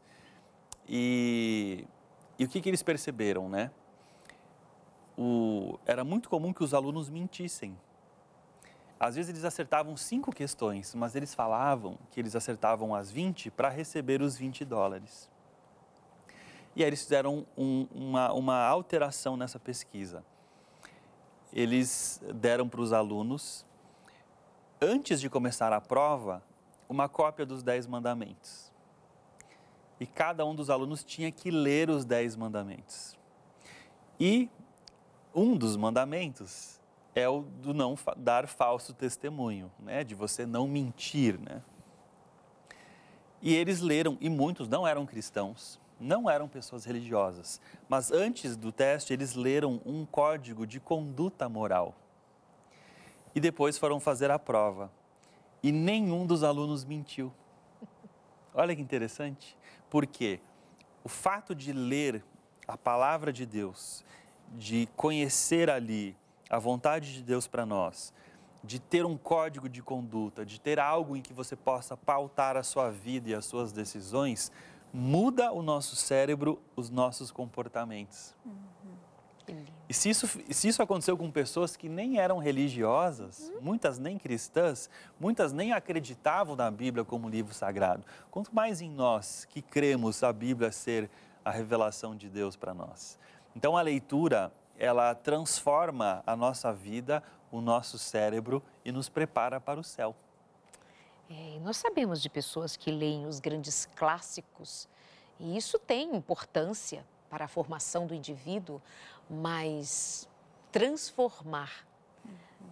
Speaker 3: E o que eles perceberam, né? Era muito comum que os alunos mentissem. Às vezes eles acertavam 5 questões, mas eles falavam que eles acertavam as 20 para receber os $20. E aí eles fizeram uma alteração nessa pesquisa. Eles deram para os alunos, antes de começar a prova, uma cópia dos 10 mandamentos. E cada um dos alunos tinha que ler os 10 mandamentos. E um dos mandamentos é o do não dar falso testemunho, né? De você não mentir, né? E eles leram, e muitos não eram cristãos, não eram pessoas religiosas, mas antes do teste eles leram um código de conduta moral. E depois foram fazer a prova. E nenhum dos alunos mentiu. Olha que interessante. Porque o fato de ler a palavra de Deus, de conhecer ali a vontade de Deus para nós, de ter um código de conduta, de ter algo em que você possa pautar a sua vida e as suas decisões, muda o nosso cérebro, os nossos comportamentos. E se isso aconteceu com pessoas que nem eram religiosas, muitas nem cristãs, muitas nem acreditavam na Bíblia como livro sagrado, quanto mais em nós que cremos a Bíblia ser a revelação de Deus para nós. Então a leitura, ela transforma a nossa vida, o nosso cérebro e nos prepara para o céu.
Speaker 1: Nós sabemos de pessoas que leem os grandes clássicos e isso tem importância para a formação do indivíduo, mas transformar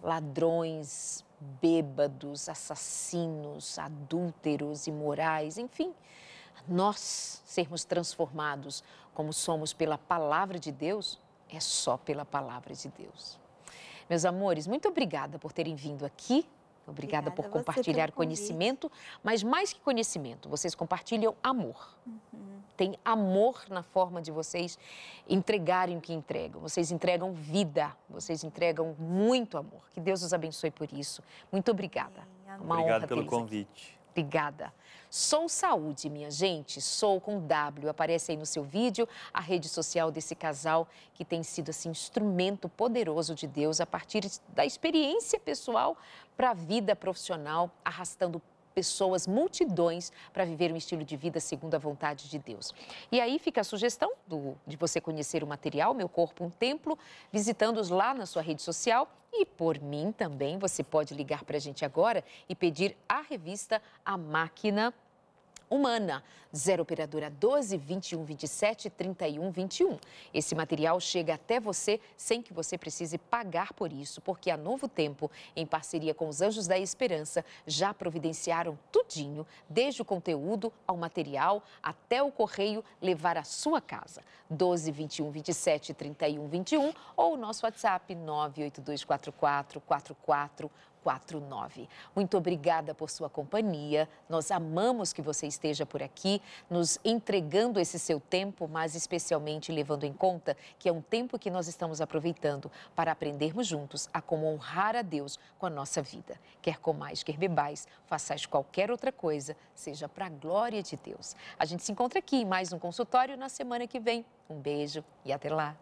Speaker 1: ladrões, bêbados, assassinos, adúlteros, imorais, enfim, nós sermos transformados como somos pela palavra de Deus, é só pela palavra de Deus. Meus amores, muito obrigada por terem vindo aqui. Obrigada por compartilhar conhecimento, mas mais que conhecimento, vocês compartilham amor. Tem amor na forma de vocês entregarem o que entregam. Vocês entregam vida, vocês entregam muito amor. Que Deus os abençoe por isso. Muito obrigada.
Speaker 3: Uma honra pelo convite.
Speaker 1: Obrigada. Sou Saúde, minha gente, Sou com W. Aparece aí no seu vídeo a rede social desse casal que tem sido assim, instrumento poderoso de Deus a partir da experiência pessoal para a vida profissional, arrastando pessoas, multidões, para viver um estilo de vida segundo a vontade de Deus. E aí fica a sugestão de você conhecer o material Meu Corpo, um Templo, visitando-os lá na sua rede social. E por mim também, você pode ligar para a gente agora e pedir a revista A Máquina Humana, 0 operadora 12 21 27 31 21. Esse material chega até você sem que você precise pagar por isso, porque a Novo Tempo, em parceria com os Anjos da Esperança, já providenciaram tudinho, desde o conteúdo ao material até o correio levar à sua casa. 12 21 27 31 21 ou o nosso WhatsApp 98244 4449. Muito obrigada por sua companhia. Nós amamos que você esteja por aqui, nos entregando esse seu tempo, mas especialmente levando em conta que é um tempo que nós estamos aproveitando para aprendermos juntos a como honrar a Deus com a nossa vida. Quer comais, quer bebais, façais qualquer outra coisa, seja para a glória de Deus. A gente se encontra aqui em mais um consultório na semana que vem. Um beijo e até lá.